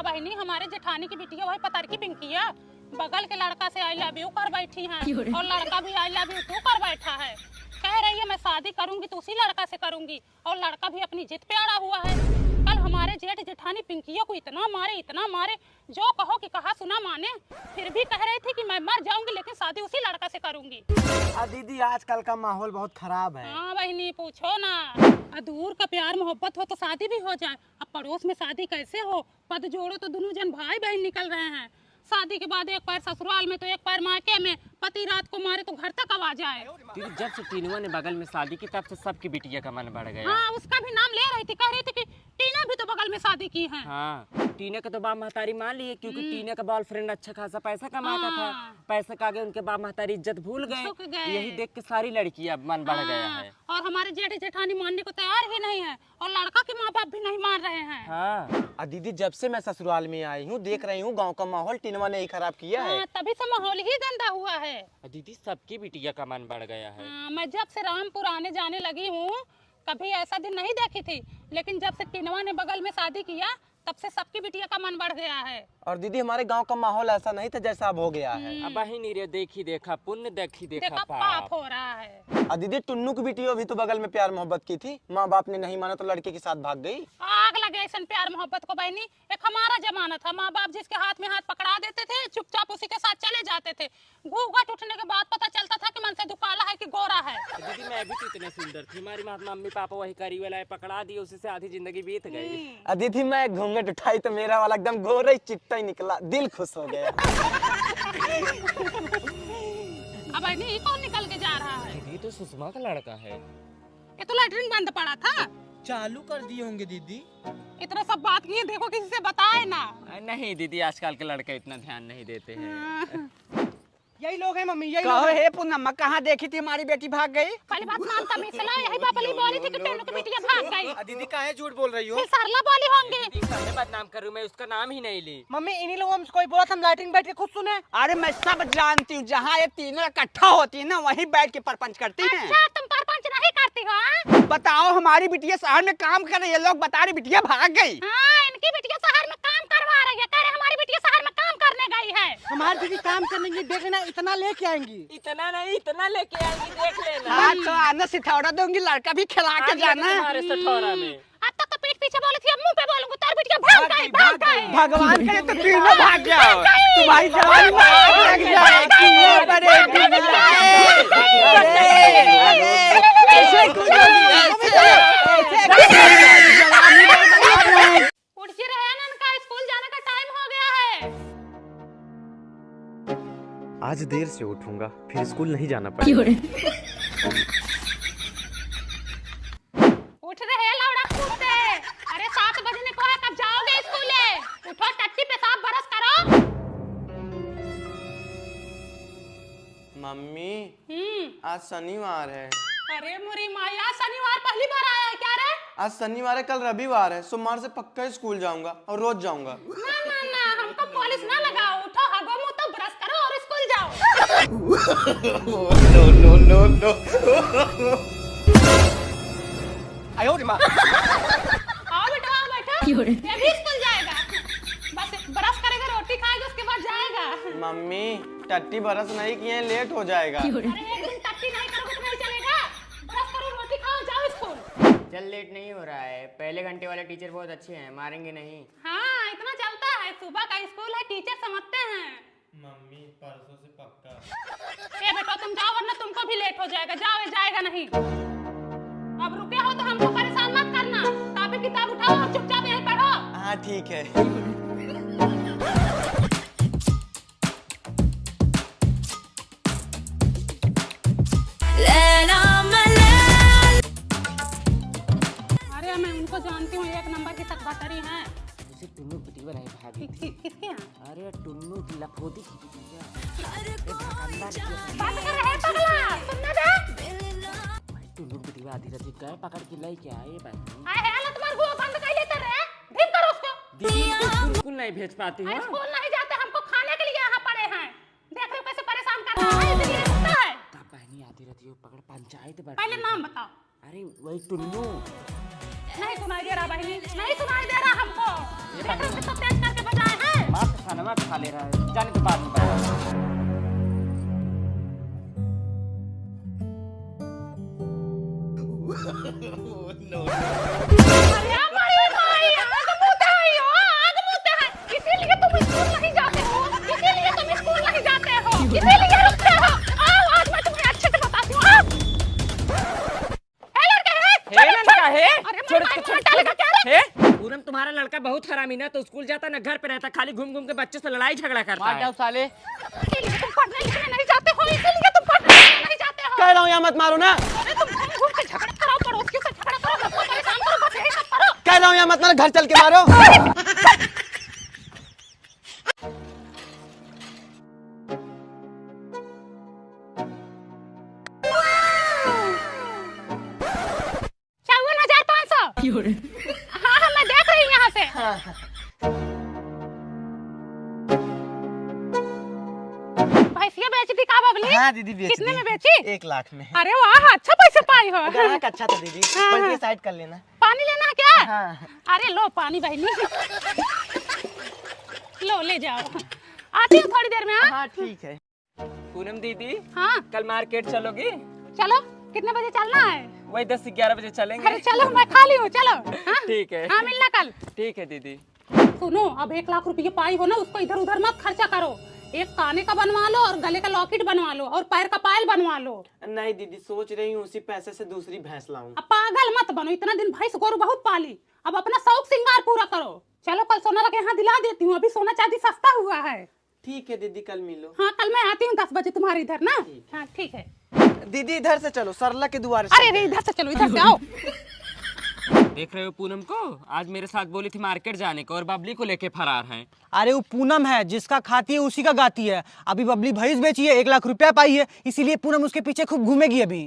हाँ बहनी, हमारे जेठानी की बिटिया वही पतर की पिंकिया बगल के लड़का से आई लव यू कर बैठी हैं और लड़का भी आई लव यू टू कर बैठा है। कह रही है मैं शादी करूंगी तो उसी लड़का से करूंगी और लड़का भी अपनी जिद पे अड़ा हुआ है। कल हमारे जेठ जेठानी पिंकिया को इतना मारे जो कहो कि कहा सुना माने, फिर भी कह रही थी कि मैं मर जाऊंगी लेकिन शादी उसी लड़का से करूंगी। दीदी आजकल का माहौल बहुत खराब है। हाँ बहनी पूछो ना, दूर का प्यार मोहब्बत हो तो शादी भी हो जाए, अब पड़ोस में शादी कैसे हो? पद जोड़ो तो दोनों जन भाई बहन निकल रहे हैं। शादी के बाद एक पैर ससुराल में तो एक पैर मायके में, पति रात को मारे तो घर तक अब आ जाए। जब से टीनुआ ने बगल में शादी की तब से सबकी बिटिया का मन बढ़ गया। हाँ उसका भी नाम ले रही थी, कह रही थी कि टीना भी तो बगल में शादी की है। हाँ टीना का तो बाप महतारी मान लिए क्योंकि टीना का बॉयफ्रेंड अच्छा खासा पैसा कमाता था, पैसे का आगे उनके बाप महतारी इज्जत भूल गए। यही देख के सारी लड़कियां मन बढ़ गया है। और हमारे जेठ जेठानी मानने को तैयार ही नहीं है और लड़का के माँ बाप भी नहीं मान रहे हैं। हाँ दीदी जब से मैं ससुराल में आई हूँ देख रही हूँ गांव का माहौल टीनवा ने ही खराब किया है। तभी से माहौल ही गंदा हुआ है। दीदी सबकी बिटिया का मन बढ़ गया है। मैं जब से रामपुर आने जाने लगी हूँ कभी ऐसा दिन नहीं देखी थी, लेकिन जब से टीनवा ने बगल में शादी किया तब से सबकी बिटिया का मन बढ़ गया है। और दीदी हमारे गांव का माहौल ऐसा नहीं था जैसा अब हो गया है। अब ही नहीं रे, देखी देखा पुण्य, देखी देखा पाप हो रहा है। दीदी टुन्नू की बिटिया भी तो बगल में प्यार मोहब्बत की थी, माँ बाप ने नहीं माना तो लड़के के साथ भाग गई। आग लगे ऐसा प्यार मोहब्बत को बहनी। एक हमारा जमाना था, माँ बाप जिसके हाथ में हाथ पकड़ा देते थे चुपचाप उसी के साथ चले जाते थे। घूंघट उठने के बाद पता चलता था कि मन से दुकाला है कि गोरा है। दीदी मैं भी तो इतने सुंदर थी, हमारी मम्मी पापा वही करी वाला पकड़ा दिए, उसी से आधी जिंदगी बीत गई। दीदी मैं घूंघट उठाई तो मेरा वाला एकदम गोरा ही चिट्टा ही निकला, दिल खुश हो गया। अब ये कौन निकल के जा रहा है? दीदी तो सुषमा का लड़का है। ये तो लैट्रिन बंद पड़ा था, चालू कर दिए होंगे दीदी। इतना सब बात किए, देखो किसी से बताए ना। नहीं दीदी आजकल के लड़के इतना ध्यान नहीं देते हैं। यही लोग हैं मम्मी, यही कहो हे पूनम कहाँ देखी थी हमारी बेटी भाग गई? पहली बात मान तमीज से ला, यही बापली बोली थी कि टेनू की बिटिया भाग गई। दीदी काहे झूठ बोल रही हो? फिर सरला बोली होंगी। दीदी पहले बदनाम करूं, मैं उसका नाम ही नहीं ली। मम्मी इन्हीं लोगों में कोई बोला था, हम लाइटिंग बैठ के खुद सुने। अरे मैं सब जानती हूँ, जहाँ ये तीनों इकट्ठा होती है ना वहीं बैठ के परपंच करती हैं। अच्छा तुम परपंच नहीं करती हो? बताओ हमारी बिटिया शहर में काम कर रही है, लोग बता रही बिटिया भाग गई। हाँ इनकी बिटिया शहर में काम करवा रही है, कह रहे हमारी बिटिया शहर में काम करने गई है। हमारी दीदी काम करने की देख लेना, इतना लेके आएंगी। इतना नहीं, इतना लेके आएंगी, देख लेना। हाँ तो आना सिथौड़ा दूंगी, लड़का भी खिला के जाना। हमारे सठौरा में अब तक तो पीठ पीछे बोली थी, अब मुंह पे बोलूंगी तार बिटिया भाग गई। भगवान करे तो तीनों भाग जाओ, तुम्हारी जवानी में आग लग जाए। तीनों बड़े ऐसे उठ के रहे ना, इनका स्कूल जाने का टाइम हो गया है। आज देर से उठूंगा, फिर स्कूल नहीं जाना पड़ेगा। उठ रहे लौड़ा कूदते। अरे 7 बजने को है, कब जाओगे स्कूले? उठो, टट्टी पेशाब बरस करो। मम्मी आज शनिवार है। अरे मुरी माया, शनिवार पहली बार आया है क्या रे? आज शनिवार है, कल रविवार है, सोमवार से पक्का स्कूल जाऊंगा और रोज जाऊंगा। ना हमको पॉलिश ना लगाओ, उठो हगो मुंह तो ब्रश करो और स्कूल जाओ। नो आयो रे माँ। आओ बेटा आओ बैठो, ये भी स्कूल जाएगा। बस ब्रश करेगा, रोटी खाएगा, उसके बाद जाएगा। मम्मी टट्टी बरस नहीं किए, लेट हो जाएगा। अरे एक दिन टट्टी नहीं करोगे तो नहीं चलेगा। ब्रश करो, रोटी खाओ, जाओ स्कूल। चल लेट नहीं हो रहा है, पहले घंटे वाले टीचर बहुत अच्छे हैं, मारेंगे नहीं। हाँ इतना चलता है, सुबह का स्कूल है, टीचर समझते हैं। मम्मी परसों से पक्का। ए बेटा तुम जाओ वरना तुमको भी लेट हो जाएगा। जाओ, जाएगा नहीं। अब रुके हो तो हमको परेशान मत करना। कॉपी किताब उठाओ और चुपचाप यहीं पढ़ो। हाँ ठीक है। अरे मैं उनको जानती हूँ, एक नंबर की सकबातरी है। उसे टुन्नू की बिटिया नहीं भागी थी। किसके यहाँ? अरे टुन्नू की लफोदी की बिटिया। बात कर रहे पगला, सुनने दे। टुन्नू की बिटिया आधी रात गए पकड़ के लाई क्या है भाई? आए हालत मार गो बंद कर लेते रे। ढील करो उसको। दीदी को स्कूल नहीं भेज पाती हो? स्कूल नहीं जाते, हमको खाने के लिए यहाँ पड़े हैं। देख रहे हो कैसे परेशान कर रहा है, इसलिए रुकता है। तब बहनी आधी रात पकड़ पंचायत बैठ। पहले नाम बताओ। अरे वही टुन्नू। नहीं सुनाई दे रहा बहनी, नहीं सुनाई दे रहा हमको। देख रहे हो कितना तेज करके बजा दिमाग खा ले रहा है, जाने तो बाद में बताऊंगा। अरे हमारे भाई आग मुझे है हो, आग मुझे है, इसीलिए तुम स्कूल नहीं जाते हो, इसीलिए तुम स्कूल नहीं जाते हो, इसीलिए रुकते हो। आओ आज मैं तुम्हें अच्छे से बताती हूँ। ए लड़के है अरे मेरे भाई को डालेगा क्या रे? पूनम तुम्हारा लड़का बहुत हरामी ना, तो स्कूल जाता ना घर पे रहता, खाली घूम घूम के बच्चे से लड़ाई झगड़ा करता है। साले इसीलिए तुम पढ़ने लिखने नहीं जाते हो, इसीलिए तुम पढ़ने लिखने नहीं जाते हो। कह रहा हूँ यहाँ मत मारो ना, अरे तुम घूम घूम के झगड़ा करो, पड़ोसियों से झगड़ा करो, सबको परेशान करो, बस यही सब करो। कह रहा हूँ यहाँ मत मारो, घर चल के मारो। चौवन 1500। हाँ हाँ मैं देख रही हूँ यहाँ से। भैंसिया बेच दी का बबली? हाँ दीदी बेच कितने दी। में बेची? 1 लाख में। अरे वाह अच्छा पैसे पाई हो। ग्राहक अच्छा था दीदी, हाँ, बढ़िया हाँ। साइड कर लेना। पानी लेना है क्या? हाँ। अरे लो पानी बहनी, लो ले जाओ, आती हूँ थोड़ी देर में। हाँ हाँ ठीक है। पूनम दीदी हाँ कल मार्केट चलोगी? चलो, कितने बजे चलना है? वही 10 से 11 बजे चलेंगे। अरे चलो मैं खाली हूँ, चलो। हाँ? ठीक है। हाँ मिलना कल। ठीक है दीदी। सुनो अब 1 लाख रुपए पाई हो ना, उसको इधर उधर मत खर्चा करो। एक काने का बनवा लो और गले का लॉकेट बनवा लो और पैर का पायल बनवा लो। नहीं दीदी सोच रही हूँ उसी पैसे से दूसरी भैंस लाऊं। अब पागल मत बनो, इतना दिन भैंस गोरू बहुत पाली, अब अपना शौक श्रृंगार पूरा करो। चलो कल सोना रख यहाँ दिला देती हूँ, अभी सोना चांदी सस्ता हुआ है। ठीक है दीदी कल मिलो। हाँ कल मैं आती हूँ 10 बजे तुम्हारे इधर ना। हाँ ठीक है। दीदी इधर से चलो, सरला के द्वार से। अरे रे इधर से चलो, इधर से आओ। देख रहे हो पूनम को, आज मेरे साथ बोली थी मार्केट जाने को और बबली को लेके फरार हैं। अरे वो पूनम है, जिसका खाती है उसी का गाती है। अभी बबली भैंस बेची है, 1 लाख रुपया पाई है, इसीलिए पूनम उसके पीछे खूब घूमेगी अभी।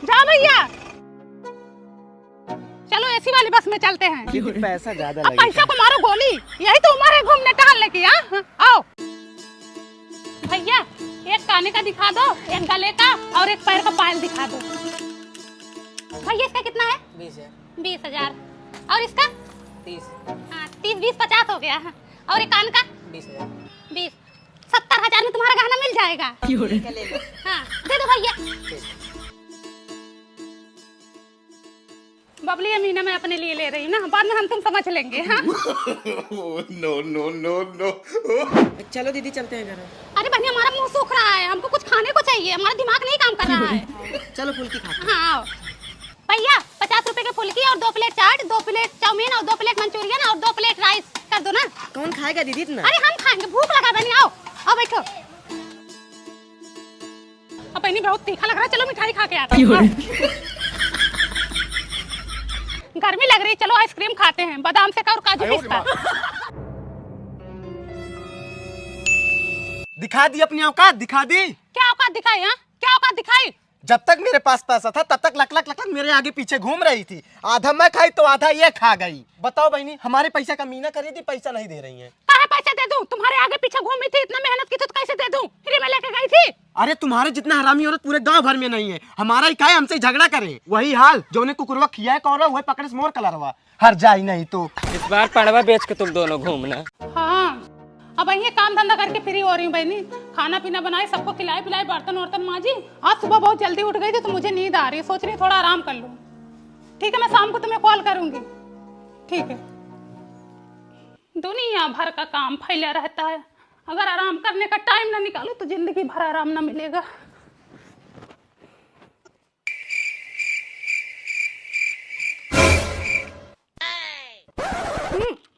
जा भैया, चलो एसी वाली बस में चलते हैं। दीदी पैसा ज्यादा अब पैसा को मारो गोली, यही तो उम्र है घूमने टहलने की। हाँ आओ भैया, एक काने का दिखा दो, एक गले का और एक पैर का पायल दिखा दो। भैया इसका कितना है? 20,000। और इसका 30। हाँ 30 20 50 हो गया। और एक कान का 20,000। 20 70,000 में तुम्हारा गहना मिल जाएगा। हाँ दे दो भैया। बबली ये महीना मैं अपने लिए ले रही हूँ ना, बाद में हम तुम समझ लेंगे। हाँ चलो दीदी चलते हैं घर। अरे बहनी हमारा मुंह सूख रहा है, हमको कुछ खाने को चाहिए, हमारा दिमाग नहीं काम कर रहा है। चलो फुल्की खा। हाँ आओ भैया, 50 रुपए के फुल्की और 2 प्लेट चाट, 2 प्लेट चाउमीन और 2 प्लेट मंचूरियन और 2 प्लेट राइस कर दो ना। कौन खाएगा दीदी इतना? अरे हम खाएंगे, भूख लगा बहनी। आओ आओ बैठो। अब बहनी बहुत तीखा लग रहा है, चलो मिठाई खा के आते हैं। गर्मी लग रही, चलो आइसक्रीम खाते हैं, बादाम से का और काजू पिस्ता। दिखा दी अपनी औकात, दिखा दी। क्या औकात दिखाई? हाँ क्या औकात दिखाई? जब तक मेरे पास पैसा था तब तक लक लक लक लक मेरे आगे पीछे घूम रही थी। आधा मैं खाई तो आधा ये खा गई। बताओ बहनी, हमारे पैसा का मीना करी थी, पैसा नहीं दे रही है। काहे पैसे दे दूं? तुम्हारे आगे पीछे घूमी थी, इतना मेहनत की तो कैसे दे दूं? फ्री में लेके गई थी। अरे तुम्हारे जितना हरामी औरत पूरे गांव भर में नहीं है। हमारा ही क्या है, हमसे झगड़ा करे। वही हाल जो ने कुकुरवा खिया है कौन वही पकड़े से मोर कलरवा हर जाई नहीं तो। इस बार पड़वा बेच के तुम दोनों घूमना। हाँ अब ये काम धंधा करके फ्री हो रही हूँ बहनी, खाना पीना बनाए, सबको खिलाए पिलाए, बर्तन वर्तन माजी। आज सुबह बहुत जल्दी उठ गई थी तो मुझे नींद आ रही है, सोच रही थोड़ा आराम कर लूँ। ठीक है मैं शाम को तुम्हें कॉल करूंगी। ठीक है। दुनिया भर का काम फैला रहता है, अगर आराम करने का टाइम ना निकालो तो जिंदगी भर आराम ना मिलेगा।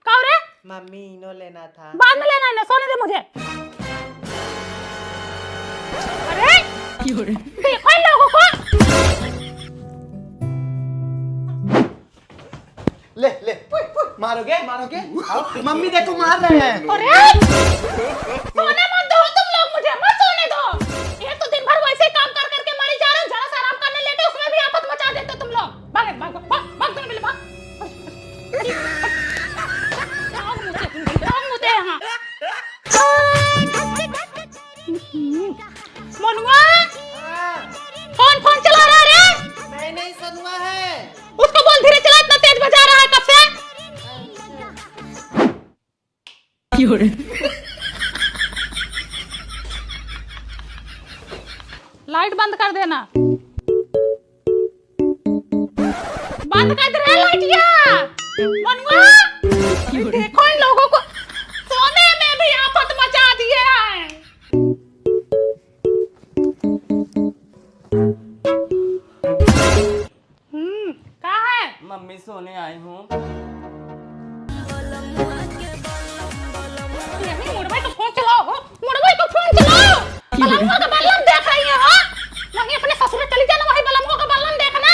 कहाँ रे? मम्मी इनो लेना था। बाद में लेना है ना, सोने दे मुझे। अरे देखो इन लोगों को। ले ले मारोगे मारोगे? आओ, मम्मी देखो मार रहे हैं। अरे सोने मत दो तुम लोग मुझे, मत सोने दो। ये तो दिन भर वैसे ही काम कर करके मरी जा रहे हो, जरा सा आराम करने लेटे उसमें भी आफत मचा देते तुम लोग। भाग भाग भाग भाग तुम मिले भाग। यहाँ मनुआ कौन फोन चला रहा है रे? मैं नहीं सनुआ है। उसको बोल धीरे चला, इतना तेज बजा रहा है कब से? लाइट बंद कर देना। बंद कर दे लाइटिया। मनुआ देखो इन लोगों को सोने में भी आफत मचा दिए हैं। कहाँ है? मम्मी सोने आए हूँ। यही मुड़वाई को फोन चलाओ, मुड़वाई को फोन चलाओ। बलमुआ का बल्लम देख रही है हो? वहीं अपने ससुर चली जाना, वहीं बलमुआ का बल्लम देखना।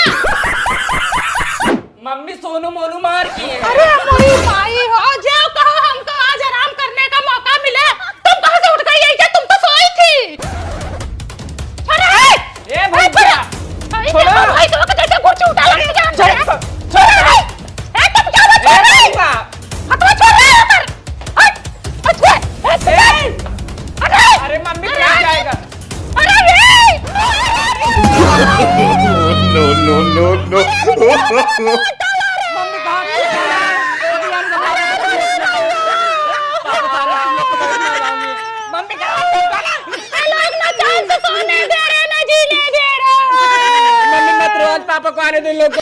मम्मी सोनू मोनू मार किए। अरे मोरी माई हो, जाओ कहो हमको आज आराम करने का मौका मिले। तुम कहाँ से उठ गई? क्या तुम तो सोई थी? अरे ए भैया छोड़ो भाई, तो कैसे गुर्ची उठा लगी जान। छोड़ भाई, ए तुम क्या बात कर रही हो? हटवा छोड़ रहे हो कर। हट हट। अरे मम्मी क्या जाएगा? अरे ये no no no no mummy कहाँ पे है? मम्मी कहाँ पे है? लोग ना जान से सोने दे रहे, ना जीने दे रहे। मम्मी मत रोज पापा को आने दो लोग।